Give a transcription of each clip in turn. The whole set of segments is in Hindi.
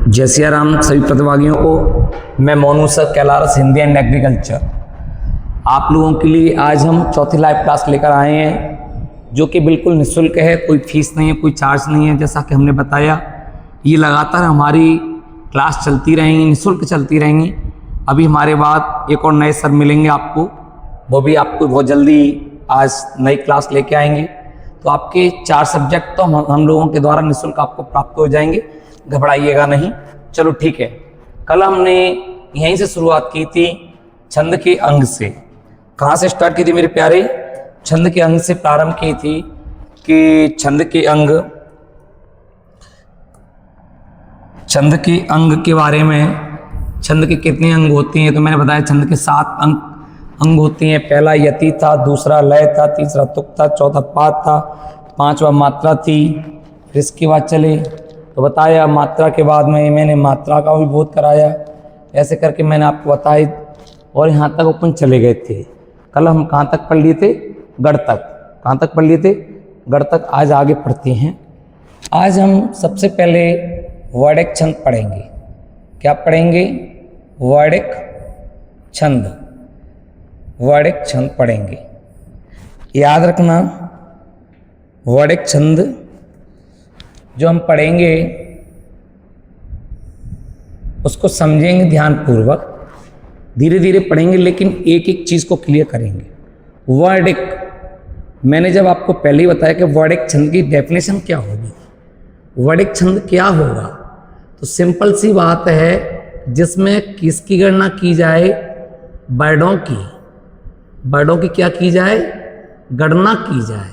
जय सिया राम सभी प्रतिभागियों को। मैं Monu sir Kailaras Hindi and agriculture आप लोगों के लिए आज हम चौथी लाइव क्लास लेकर आए हैं, जो कि बिल्कुल निःशुल्क है। कोई फीस नहीं है, कोई चार्ज नहीं है। जैसा कि हमने बताया, ये लगातार हमारी क्लास चलती रहेंगी, निःशुल्क चलती रहेंगी। अभी हमारे बाद एक और नए सर मिलेंगे आपको, वो भी आपको बहुत जल्दी आज नई क्लास लेके आएंगे। तो आपके 4 सब्जेक्ट तो हम लोगों के द्वारा निःशुल्क आपको प्राप्त हो जाएंगे, घबराइएगा नहीं। चलो ठीक है। कल हमने यहीं से शुरुआत की थी, छंद के अंग से। कहाँ से स्टार्ट की थी मेरे प्यारे? छंद के अंग से प्रारंभ की थी कि छंद के अंग के बारे में, छंद के कितने अंग होते हैं। तो मैंने बताया छंद के 7 अंग होते हैं। पहला यति था, दूसरा लय था, तीसरा तुक था, चौथा पाद था, 5वां मात्रा थी। फिर इसके बाद चले तो बताया मात्रा के बाद में मैंने मात्रा का भी बोध कराया। ऐसे करके मैंने आपको बताया और यहाँ तक अपन चले गए थे। कल हम कहाँ तक पढ़ लिए थे? गढ़ तक। कहाँ तक पढ़ लिए थे? गढ़ तक। आज आगे पढ़ते हैं। आज हम सबसे पहले वर्णक छंद पढ़ेंगे। क्या पढ़ेंगे? वर्णक छंद। वर्णक छंद पढ़ेंगे। याद रखना, वर्णक छंद जो हम पढ़ेंगे उसको समझेंगे ध्यानपूर्वक, धीरे धीरे पढ़ेंगे, लेकिन एक एक चीज़ को क्लियर करेंगे। वर्णक, मैंने जब आपको पहले ही बताया कि वर्णक छंद की डेफिनेशन क्या होगी, वर्णक छंद क्या होगा, तो सिंपल सी बात है, जिसमें किसकी गणना की जाए? वर्णों की। वर्णों की क्या की जाए? गणना की जाए,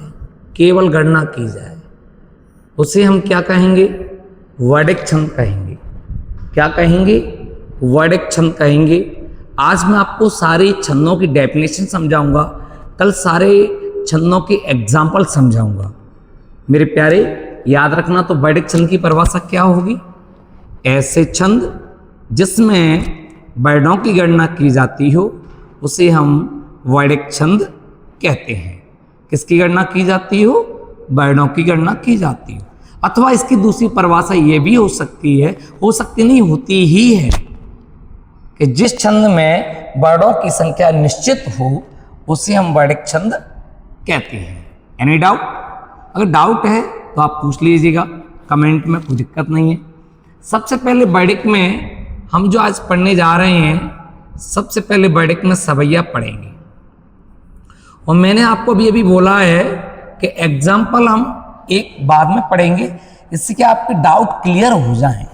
केवल गणना की जाए। उसे हम क्या कहेंगे? वर्णक छंद कहेंगे। क्या कहेंगे? वर्णक छंद कहेंगे। आज मैं आपको सारे छंदों की डेफिनेशन समझाऊंगा, कल सारे छंदों के एग्जाम्पल समझाऊंगा। मेरे प्यारे याद रखना, तो वर्णक छंद की परिभाषा क्या होगी? ऐसे छंद जिसमें वर्णों की गणना की जाती हो उसे हम वर्णक छंद कहते हैं। किसकी गणना की जाती हो? वर्णों की गणना की जाती हो। अथवा इसकी दूसरी परिभाषा ये भी हो सकती है, हो सकती नहीं, होती ही है, कि जिस छंद में वर्णों की संख्या निश्चित हो उसे हम वर्णक छंद कहते हैं। Any doubt? अगर डाउट है तो आप पूछ लीजिएगा कमेंट में, कोई दिक्कत नहीं है। सबसे पहले वर्णक में हम जो आज पढ़ने जा रहे हैं, सबसे पहले वर्णक में सवैया पढ़ेंगे। और मैंने आपको भी अभी बोला है कि एग्जाम्पल हम एक बाद में पढ़ेंगे, इससे कि आपके डाउट क्लियर हो जाएं।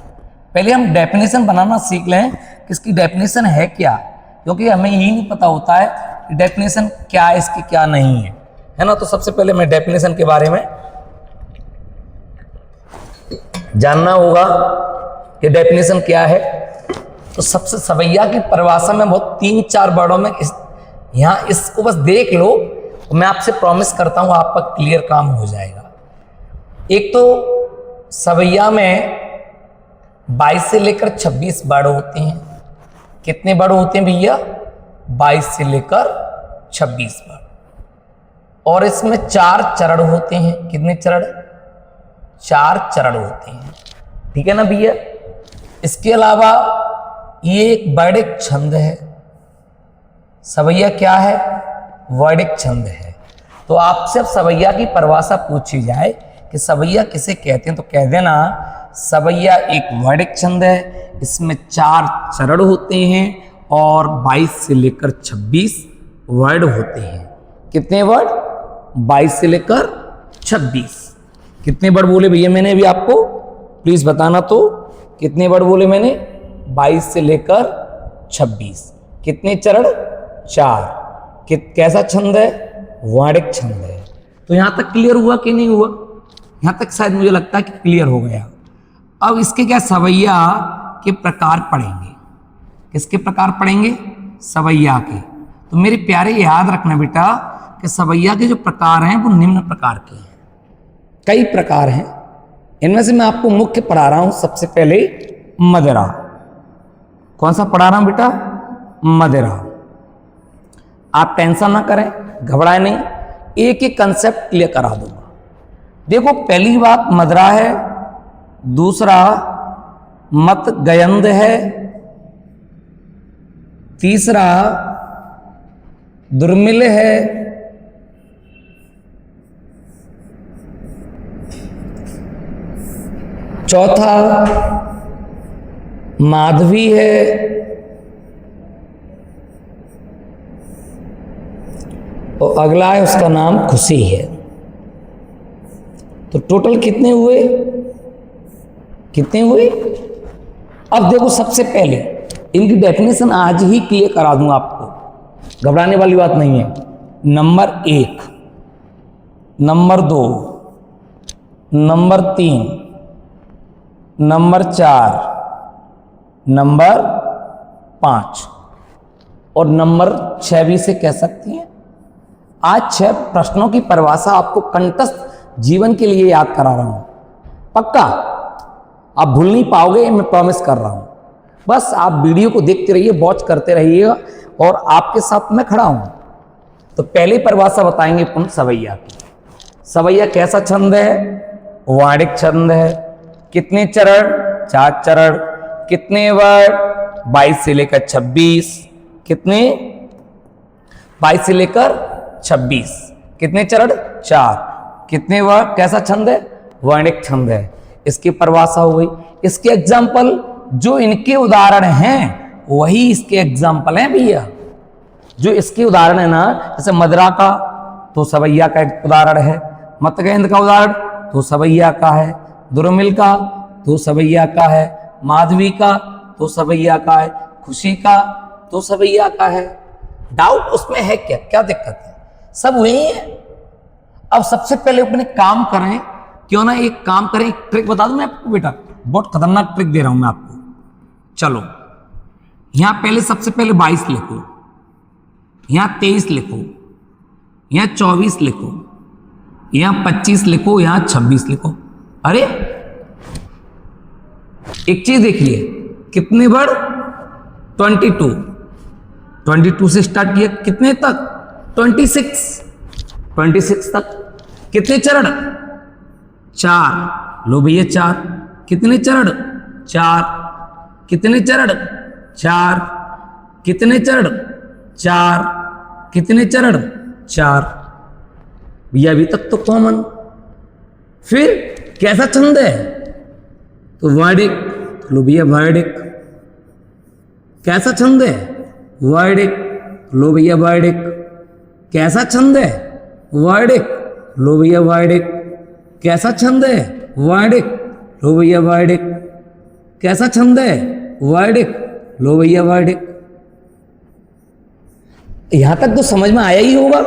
पहले हम डेफिनेशन बनाना सीख लें कि इसकी डेफिनेशन है क्या, क्योंकि हमें यही नहीं पता होता है कि डेफिनेशन क्या है, इसकी क्या नहीं है ना। तो सबसे पहले मैं डेफिनेशन के बारे में जानना होगा कि डेफिनेशन क्या है। तो सबसे सवैया की परिभाषा में बहुत 3-4 वर्डों में यहाँ इसको बस देख लो, तो मैं आपसे प्रॉमिस करता हूँ आपका क्लियर काम हो जाएगा। एक तो सवैया में 22 से लेकर 26 वर्ड होते हैं। कितने वर्ड होते हैं भैया? 22 से लेकर 26 वर्ड। और इसमें 4 चरण होते हैं। कितने चरण? 4 चरण होते हैं। ठीक है ना भैया? इसके अलावा ये एक वर्णक छंद है। सवैया क्या है? वर्णक छंद है। तो आपसे अब सवैया की परिभाषा पूछी जाए कि सवैया किसे कहते हैं, तो कह देना सवैया एक वर्णक छंद है। इसमें 4 चरण होते हैं और 22 से लेकर 26 वर्ड होते हैं। कितने वर्ड? 22 से लेकर 26। कितने वर्ड बोले भैया मैंने अभी आपको? प्लीज बताना तो, कितने वर्ड बोले मैंने? 22 से लेकर 26। कितने चरण? 4। कैसा छंद है? वर्णक छंद है। तो यहां तक क्लियर हुआ कि नहीं हुआ? यहां तक शायद मुझे लगता है कि क्लियर हो गया। अब इसके क्या सवैया के प्रकार पढ़ेंगे। किसके प्रकार पढ़ेंगे? सवैया के। तो मेरे प्यारे याद रखना बेटा कि सवैया के जो प्रकार हैं वो निम्न प्रकार के हैं। कई प्रकार हैं, इनमें से मैं आपको मुख्य पढ़ा रहा हूं। सबसे पहले मदिरा। कौन सा पढ़ा रहा हूं बेटा? मदिरा। आप टेंशन ना करें, घबराए नहीं, एक एक कंसेप्ट क्लियर करा दूंगा। देखो, पहली बात मदिरा है, दूसरा मत गयंद है, तीसरा दुर्मिल है, चौथा माधवी है, और अगला है उसका नाम खुशी है। तो टोटल कितने हुए? कितने हुए? अब देखो, सबसे पहले इनकी डेफिनेशन आज ही क्लियर करा दूं आपको, घबराने वाली बात नहीं है। Number 1, number 2, number 3, number 4, number 5 और नंबर 6 भी से कह सकती हैं। आज 6 प्रश्नों की परिभाषा आपको कंठस्थ जीवन के लिए याद करा रहा हूं, पक्का आप भूल नहीं पाओगे, मैं प्रॉमिस कर रहा हूं। बस आप वीडियो को देखते रहिए, वॉच करते रहिएगा और आपके साथ मैं खड़ा हूं। तो पहली परिभाषा बताएंगे अपन सवैया की। सवैया कैसा छंद है? वाणिक छंद है। कितने चरण? 4 चरण। कितने वर्ड? 22 से लेकर 26। कितने? 22 से लेकर 26। कितने चरण? 4। कितने वर्ड? कैसा छंद है? वर्णिक छंद है। इसकी परिभाषा हो गई। इसके एग्जाम्पल जो इनके उदाहरण हैं वही इसके एग्जाम्पल हैं भैया। जो इसके उदाहरण है ना, जैसे मदरा का तो सवैया का एक उदाहरण है, मतगेंद्र का उदाहरण तो सवैया का है, दुर्मिल का तो सवैया का है, माधवी का तो सवैया का है, खुशी का तो सवैया का है। डाउट उसमें है क्या? क्या दिक्कत है? सब वही है। अब सबसे पहले अपने काम करें, क्यों ना एक काम करें, एक ट्रिक बता दूं मैं आपको बेटा, बहुत खतरनाक ट्रिक दे रहा हूं मैं आपको। चलो यहां पहले सबसे पहले 22 लिखो, यहां 23 लिखो, यहां 24 लिखो, यहां 25 लिखो, यहां 26 लिखो। अरे एक चीज देखिए, कितने वर्ड? 22। 22 से स्टार्ट किया, कितने तक? 26 तक। कितने चरण? 4। लो भैया 4। कितने चरण? 4। कितने चरण? 4। कितने चरण? 4। कितने चरण? 4। भैया अभी तक तो कॉमन। फिर कैसा छंद है? तो वर्णिक। लो भैया वर्णिक। कैसा छंद है? वर्णिक। लो भैया वर्णिक। कैसा छंद है? वर्णिक। लो भैया वर्णिक। कैसा छंद है? वर्णिक। लो भैया वर्णिक। कैसा छंद है? वर्णिक। लो भैया वर्णिक। यहां तक तो समझ में आया ही होगा,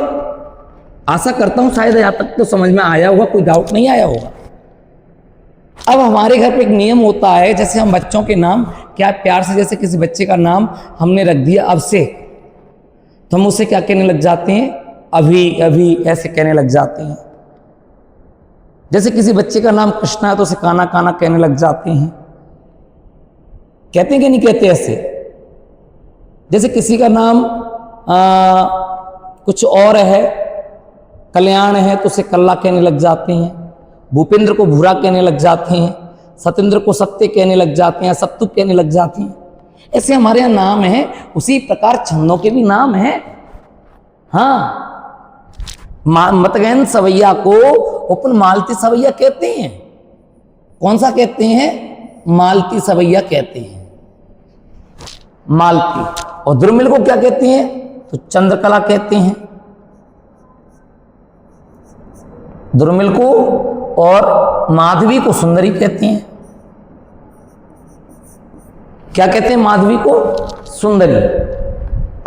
आशा करता हूं शायद यहां तक तो समझ में आया होगा, कोई डाउट नहीं आया होगा। अब हमारे घर पे एक नियम होता है, जैसे हम बच्चों के नाम क्या प्यार से, जैसे किसी बच्चे का नाम हमने रख दिया अभिषेक, तो हम उसे क्या कहने लग जाते हैं? अभी अभी ऐसे कहने लग जाते हैं। जैसे किसी बच्चे का नाम कृष्णा है तो उसे काना काना कहने लग जाते हैं। कहते हैं कि नहीं कहते ऐसे? जैसे किसी का नाम कुछ और है, कल्याण है तो उसे कल्ला कहने लग जाते हैं। भूपेंद्र को भूरा कहने लग जाते हैं, सत्येंद्र को सत्य कहने लग जाते हैं, सत्तू कहने लग जाते हैं। ऐसे हमारे यहाँ नाम है, उसी प्रकार छंदों के भी नाम है। हाँ, मतगेंद्र सवैया को अपन मालती सवैया कहते हैं। कौन सा कहते हैं? मालती सवैया कहते हैं, मालती। और दुर्मिल को क्या कहते हैं? तो चंद्रकला कहते हैं दुर्मिल को, और माधवी को सुंदरी कहते हैं। क्या कहते हैं? माधवी को सुंदरी।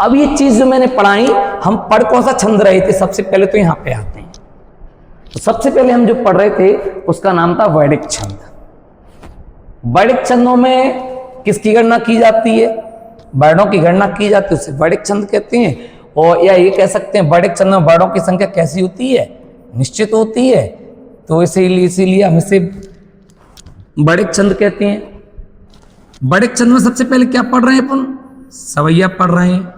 अब ये चीज जो मैंने पढ़ाई, हम पढ़ कौन सा छंद रहे थे? सबसे पहले तो यहां पे आते हैं। तो सबसे पहले हम जो पढ़ रहे थे उसका नाम था वैदिक छंद। वैदिक छंदों में किसकी गणना की जाती है? वर्णों की गणना की जाती है, उसे वैदिक छंद कहते हैं। और या ये कह सकते हैं वैदिक छंद में वर्णों की संख्या कैसी होती है? निश्चित होती है। तो इसीलिए हम इसे वैदिक छंद कहते हैं। वैदिक छंद में सबसे पहले क्या पढ़ रहे हैं अपन? सवैया पढ़ रहे हैं।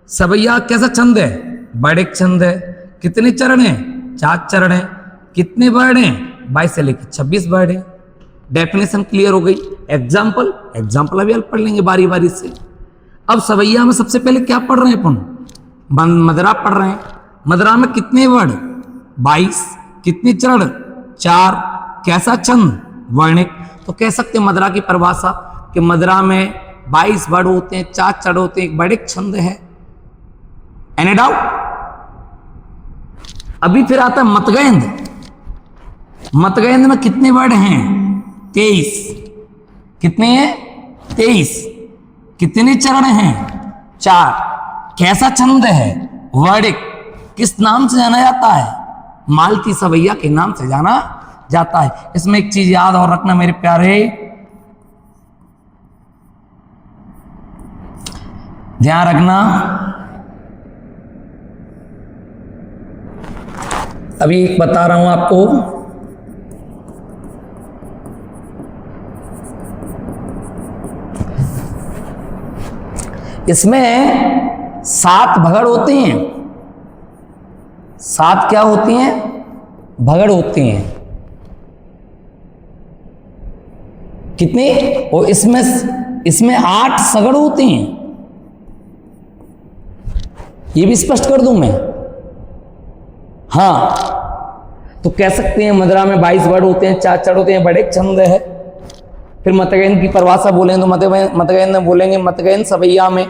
सवैया कैसा छंद है? वैदिक छंद है। कितने चरण हैं? 4 चरण हैं। कितने वर्ण हैं? 22 से लेकर 26 वर्ण हैं। डेफिनेशन क्लियर हो गई। एग्जाम्पल, एग्जाम्पल अभी पढ़ लेंगे बारी बारी से। अब सवैया में सबसे पहले क्या पढ़ रहे हैं अपन? मदरा पढ़ रहे हैं। मदरा में कितने वर्ड? 22। कितने चरण? 4। कैसा छंद? वर्णिक। तो कह सकते हैं मदरा की परिभाषा कि मदरा में 22 वर्ड होते हैं, 4 चरण होते हैं, एक वर्णिक छंद है। Any doubt? अभी फिर आता है मतगेंद्र। मतगेंद्र में कितने वर्ड हैं? 23। कितने हैं? 23। कितने चरण हैं? 4। कैसा छंद है? वर्णिक। किस नाम से जाना जाता है? मालती सवैया के नाम से जाना जाता है। इसमें एक चीज याद और रखना मेरे प्यारे, ध्यान रखना। अभी एक बता रहा हूं आपको, इसमें 7 भगड़ होते हैं। 7 क्या होती हैं? भगड़ होती हैं। कितने? और इसमें 8 सगड़ होते हैं। ये भी स्पष्ट कर दूं मैं? हाँ, तो कह सकते हैं मदरा में 22 वर्ड होते हैं, 4 चढ़ होते हैं, बड़े छंद है। फिर मतगेंद्र की परिभाषा बोलेंगे तो मतगेंद्र बोलेंगे मतगेंद्र सवैया में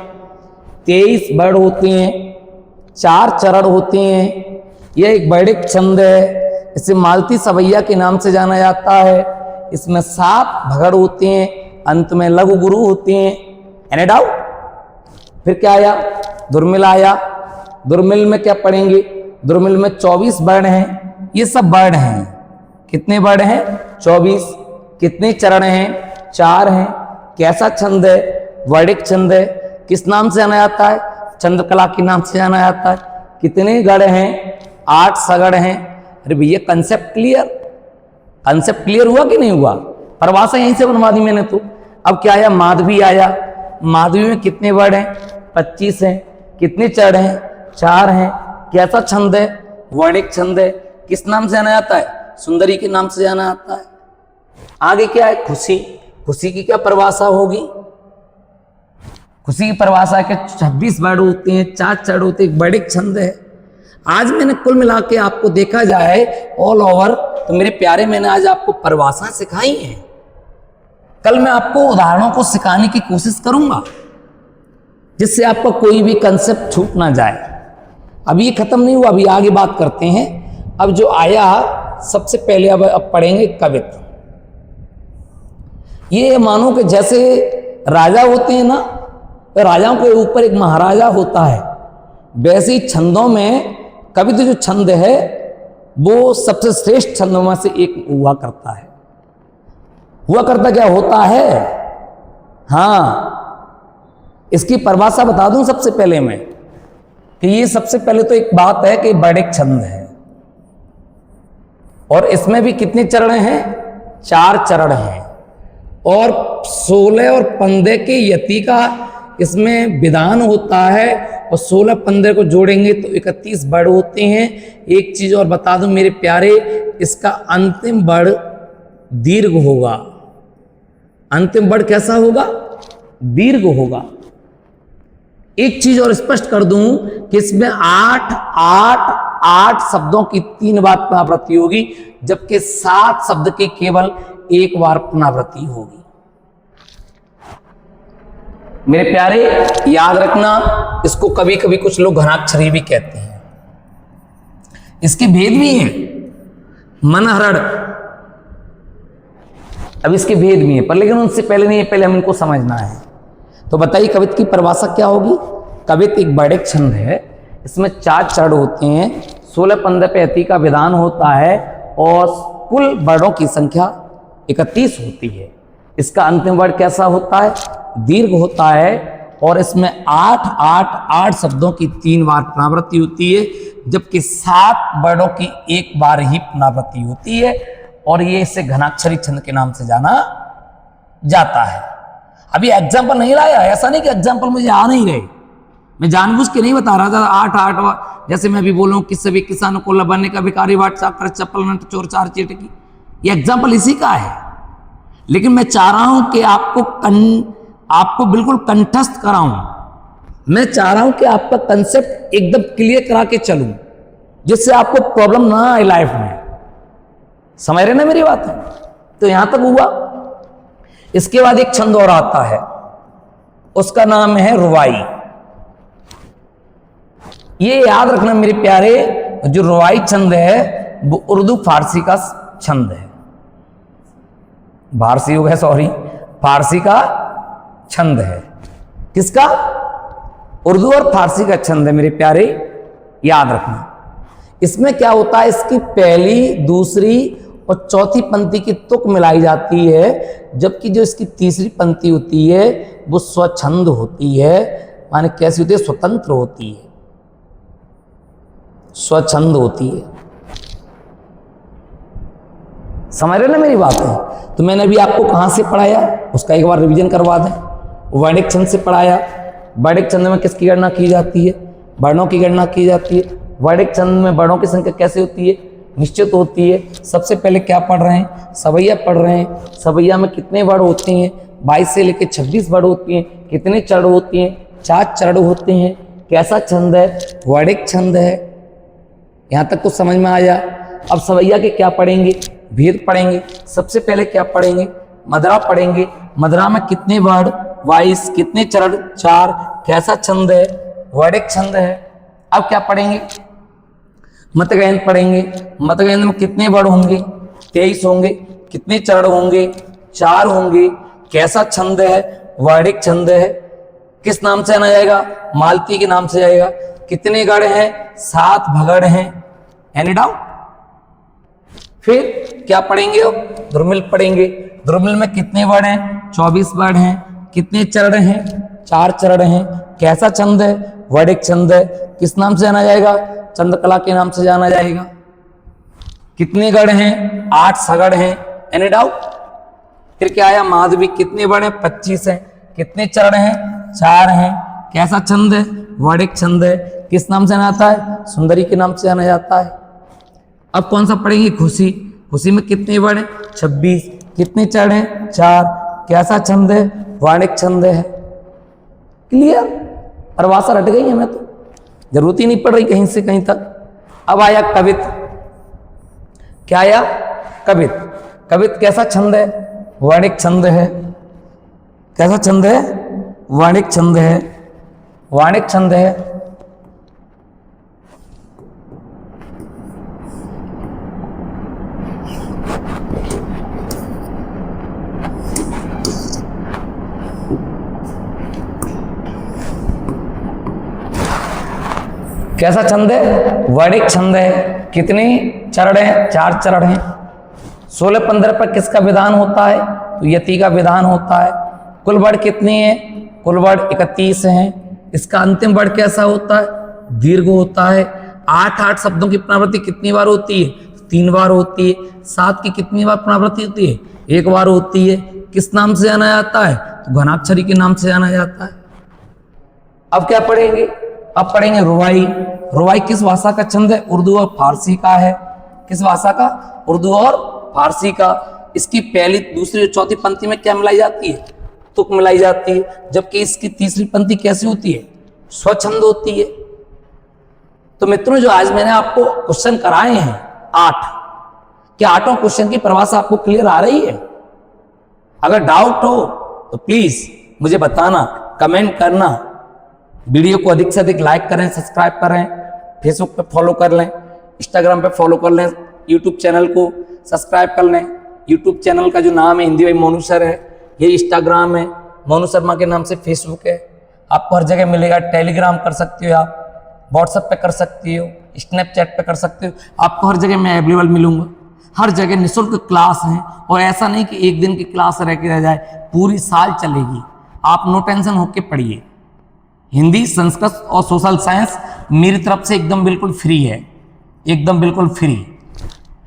23 वर्ड होते हैं, 4 चरण होते हैं, यह एक वर्णिक छंद है। इसे मालती सवैया के नाम से जाना जाता है। इसमें 7 भगड़ होते हैं, अंत में लघु गुरु होते हैं। Any doubt? फिर क्या आया? दुर्मिल आया। दुर्मिल में क्या पढ़ेंगे? दुर्मिल में 24 वर्ण हैं। ये सब वर्ण हैं। कितने वर्ण हैं? 24। कितने चरण हैं? 4 हैं। कैसा छंद है? वर्णिक छंद है। किस नाम से जाना जाता है? चंद्रकला के नाम से जाना जाता है। कितने गढ़ हैं? 8 सगढ़ हैं। अरे भैया कंसेप्ट क्लियर? कंसेप्ट क्लियर हुआ कि नहीं हुआ? परिभाषा यहीं से बनवा दी मैंने तो। अब क्या आया? माधवी आया। माधवी में कितने वर्ड हैं? 25 हैं। कितने चरण हैं? 4 हैं। कैसा छंद है? वर्णिक छंद है। किस नाम से जाना जाता है? सुंदरी के नाम से जाना जाता है। आगे क्या है? खुशी। खुशी की क्या परिभाषा होगी? खुशी की परिभाषा है कि 26 वर्ड होते हैं, 4 चरण होते हैं, एक वर्णिक छंद है। आज मैंने कुल मिला के आपको देखा जाए ऑल ओवर, तो मेरे प्यारे मैंने आज आपको परिभाषा सिखाई है। कल मैं आपको उदाहरणों को सिखाने की कोशिश करूंगा जिससे आपका कोई भी कंसेप्ट छूट ना जाए। अभी ये खत्म नहीं हुआ, अभी आगे बात करते हैं। अब जो आया सबसे पहले अब पढ़ेंगे कवित्व। ये मानो कि जैसे राजा होते हैं ना, तो राजाओं के ऊपर एक महाराजा होता है, वैसे ही छंदों में कवित्व जो छंद है वो सबसे श्रेष्ठ छंदों में से एक हुआ करता है। हुआ करता क्या होता है? हाँ, इसकी परिभाषा बता दूं सबसे पहले मैं कि ये सबसे पहले तो एक बात है कि वर्णिक छंद है और इसमें भी कितने चरण हैं? 4 चरण हैं और 16 और 15 के यति का इसमें विधान होता है और 16 15 को जोड़ेंगे तो 31 वर्ड होते हैं। एक चीज और बता दूं मेरे प्यारे, इसका अंतिम वर्ड दीर्घ होगा। अंतिम वर्ड कैसा होगा? दीर्घ होगा। एक चीज और स्पष्ट कर दूं कि इसमें 8 शब्दों की 3 बार पुनरावृत्ति होगी, जबकि 7 शब्द की केवल 1 बार पुनरावृत्ति होगी। मेरे प्यारे याद रखना, इसको कभी कभी कुछ लोग घनाक्षरी भी कहते हैं। इसके भेद भी हैं। मनहरण, अब इसके भेद भी हैं, पर लेकिन उनसे पहले नहीं है, पहले हम इनको समझना है। तो बताइए कवित्व की परिभाषा क्या होगी? कवित्व एक वर्णिक छंद है, इसमें 4 चरण होते हैं, 16 15 पे यति का विधान होता है और कुल वर्णों की संख्या 31 होती है। इसका अंतिम वर्ण कैसा होता है? दीर्घ होता है और इसमें 8 शब्दों की 3 बार पुनरावृत्ति होती है, जबकि 7 वर्णों की 1 बार ही पुनरावृत्ति होती है और ये इसे घनाक्षरी छंद के नाम से जाना जाता है। अभी एग्जाम्पल नहीं लाया, ऐसा नहीं कि एग्जाम्पल मुझे आ नहीं रहे, मैं जानबूझ के नहीं बता रहा था। 8 जैसे मैं अभी बोलूं कि सभी किसानों को लबाने का भिखारी वाट चाकर चप्पल नट चोर 4 चीट की, ये एग्जाम्पल इसी का है। लेकिन मैं चाह रहा हूं कि आपको बिल्कुल कंठस्थ कराऊं। मैं चाह रहा हूं कि आपका कंसेप्ट एकदम क्लियर करा के चलूं, जिससे आपको प्रॉब्लम ना आए लाइफ में। समझ रहे ना मेरी बात? तो यहां तक हुआ। इसके बाद एक छंद और आता है, उसका नाम है रुबाई। ये याद रखना मेरे प्यारे, जो रुबाई छंद है वो उर्दू फारसी का छंद है। फारसी हो गया, सॉरी, फारसी का छंद है। किसका? उर्दू और फारसी का छंद है मेरे प्यारे, याद रखना। इसमें क्या होता है, इसकी पहली, दूसरी और चौथी पंक्ति की तुक मिलाई जाती है, जबकि जो इसकी तीसरी पंक्ति होती है वो स्वच्छंद होती है। माने कैसी होती है? स्वतंत्र होती है, स्वच्छंद होती है। समझ रहे ना मेरी बात है? तो मैंने अभी आपको कहां से पढ़ाया, उसका एक बार रिवीजन करवा दें। वैदिक छंद से पढ़ाया। वैदिक छंद में किसकी गणना की जाती है? वर्णों की गणना की जाती है। वैदिक छंद में वर्णों की संख्या कैसे होती है? निश्चित होती है। सबसे पहले क्या पढ़ रहे हैं? सवैया पढ़ रहे हैं। सवैया में कितने वर्ण होते हैं? 22 से लेकर 26 वर्ण होती हैं। कितने चरण होते हैं? 4 चरण होते हैं। कैसा छंद है? वैदिक छंद है। यहां तक कुछ समझ में आया? अब सवैया के क्या पढ़ेंगे? भेद पढ़ेंगे। सबसे पहले क्या पढ़ेंगे? मदरा पढ़ेंगे। मदरा में कितने वर्ण? 22। कितने चरण? 4। कैसा छंद है? वैदिक छंद है। अब क्या पढ़ेंगे? मतगयन पढ़ेंगे। मतगयन में कितने वर्ण होंगे? 23 होंगे। कितने चरण होंगे? 4 होंगे। कैसा छंद है? वैदिक छंद है। किस नाम से जाना जाएगा? मालती के नाम से जाएगा। कितने गढ़ हैं? 7 भगड़ हैं। Any doubt? फिर क्या पढ़ेंगे? अब ध्रुमिल पढ़ेंगे। ध्रुमिल में कितने वर्ण हैं? 24 वर्ण हैं। कितने चरण हैं? 4 चरण हैं। कैसा छंद है? वैदिक छंद है। किस नाम से जाना जाएगा? चंद्रकला के नाम से जाना जाएगा। कितने गढ़ हैं? 8 सगढ़ हैं। Any doubt? फिर क्या आया? माधवी। कितने वर्ण हैं? 25 हैं। कितने चरण हैं? 4 हैं। कैसा छंद है? वैदिक छंद है। किस नाम से जाना जाता है? सुंदरी के नाम से जाना जाता है। अब कौन सा पढ़ेंगे? खुशी। खुशी में कितने वर्ण हैं? 26। कितने चरण हैं? 4। कैसा छंद है? वैदिक छंद है। क्लियर? परिभाषा रट गई हमें, तो जरूरत ही नहीं पड़ रही कहीं से कहीं तक। अब आया कवित। क्या आया? कवित। कवित कैसा छंद है? वैदिक छंद है। कैसा छंद है? वैदिक छंद है। वैदिक छंद है। कैसा छंद है? वैदिक छंद है। कितने चरण हैं? 4 चरण हैं। 16-15 पर किसका विधान होता है? तो यति का विधान होता है। कुल वर्ण कितने हैं? कुल वर्ण 31 हैं। इसका अंतिम वर्ण कैसा होता है? दीर्घ होता है। 8 शब्दों की पुनरावृत्ति कितनी बार होती है? 3 बार होती है। 7 की कितनी बार पुनरावृत्ति होती है? 1 बार होती है। किस नाम से जाना जाता है? तो घनाक्षरी के नाम से जाना जाता है। अब क्या पढ़ेंगे? अब पढ़ेंगे रुबाई। रुबाई किस भाषा का छंद है? उर्दू और फारसी का है। किस भाषा का? उर्दू और फारसी का। इसकी पहली, दूसरी और चौथी पंक्ति में क्या मिलाई जाती है? तुक मिलाई जाती है। जबकि इसकी तीसरी पंक्ति कैसी होती है? स्वच्छंद होती है। तो मित्रों, जो आज मैंने आपको क्वेश्चन कराए हैं 8, क्या 8 क्वेश्चन की परिभाषा आपको क्लियर आ रही है? अगर डाउट हो तो प्लीज मुझे बताना, कमेंट करना। वीडियो को अधिक से अधिक लाइक करें, सब्सक्राइब करें, फेसबुक पे फॉलो कर लें, इंस्टाग्राम पे फॉलो कर लें, यूट्यूब चैनल को सब्सक्राइब कर लें। यूट्यूब चैनल का जो नाम है हिंदी भाई मोनू सर है, ये इंस्टाग्राम है, मोनू शर्मा के नाम से फेसबुक है। आपको हर जगह मिलेगा। टेलीग्राम कर सकते हो आप, व्हाट्सएप पे कर सकते हो, स्नैपचैट पे कर सकते हो। आपको हर जगह मैं अवेलेबल मिलूंगा। हर जगह निःशुल्क क्लास है। और ऐसा नहीं कि एक दिन की क्लास रह जाए, पूरी साल चलेगी। आप नो टेंशन होके पढ़िए। हिंदी, संस्कृत और सोशल साइंस मेरी तरफ से एकदम बिल्कुल फ्री है, एकदम बिल्कुल फ्री।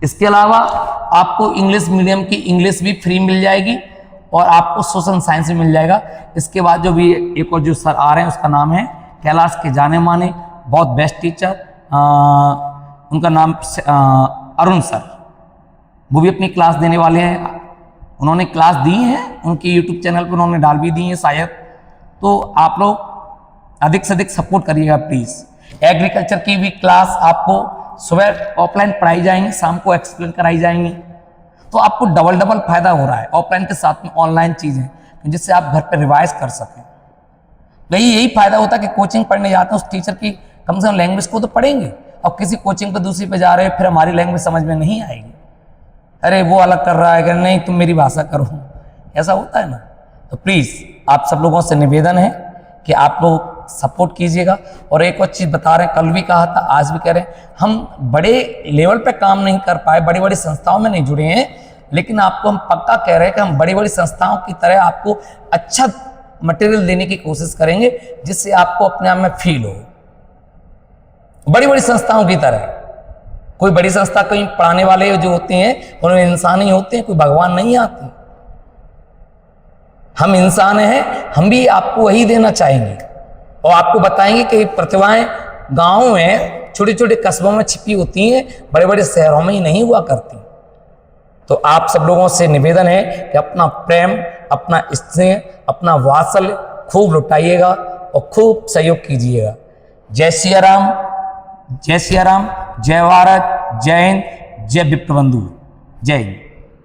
इसके अलावा आपको इंग्लिश मीडियम की इंग्लिश भी फ्री मिल जाएगी और आपको सोशल साइंस भी मिल जाएगा। इसके बाद जो भी एक और जो सर आ रहे हैं उसका नाम है कैलाश के जाने माने बहुत बेस्ट टीचर, उनका नाम अरुण सर, वो भी अपनी क्लास देने वाले हैं। उन्होंने क्लास दी है, उनके यूट्यूब चैनल पर उन्होंने डाल भी दी है शायद। तो आप लोग अधिक से अधिक सपोर्ट करिएगा प्लीज़। एग्रीकल्चर की भी क्लास आपको सुबह ऑफलाइन पढ़ाई जाएंगी, शाम को एक्सप्लेन कराई जाएंगी। तो आपको डबल डबल फायदा हो रहा है ऑफलाइन के साथ में ऑनलाइन चीज़ें, जिससे आप घर पर रिवाइज कर सकें। यही फायदा होता है कि कोचिंग पढ़ने जाते हैं, उस टीचर की कम से कम लैंग्वेज को तो पढ़ेंगे। और किसी कोचिंग पर दूसरी पे जा रहे हैं, फिर हमारी लैंग्वेज समझ में नहीं आएगी, अरे वो अलग कर रहा है, कि नहीं तुम मेरी भाषा करो, ऐसा होता है ना। तो प्लीज़ आप सब लोगों से निवेदन है कि आप लोग सपोर्ट कीजिएगा। और एक और चीज़ बता रहे हैं, कल भी कहा था, आज भी कह रहे हैं, हम बड़े लेवल पे काम नहीं कर पाए, बड़ी बड़ी संस्थाओं में नहीं जुड़े हैं, लेकिन आपको हम पक्का कह रहे हैं कि हम बड़ी बड़ी संस्थाओं की तरह आपको अच्छा मटेरियल देने की कोशिश करेंगे, जिससे आपको अपने आप में फील हो बड़ी बड़ी संस्थाओं की तरह। कोई बड़ी संस्था कोई पढ़ाने वाले जो होते हैं उनमें इंसान ही होते हैं, कोई भगवान नहीं आते। हम इंसान हैं, हम भी आपको वही देना चाहेंगे और आपको बताएंगे कि प्रतिभाएं गांवों में, छोटे छोटे कस्बों में छिपी होती हैं, बड़े बड़े शहरों में ही नहीं हुआ करती। तो आप सब लोगों से निवेदन है कि अपना प्रेम, अपना स्नेह, अपना वात्सल्य खूब लुटाइएगा और खूब सहयोग कीजिएगा। जय सिया राम, जय सिया राम, जय भारत, जय हिंद, जय विप्र बंधु, जय हिंद।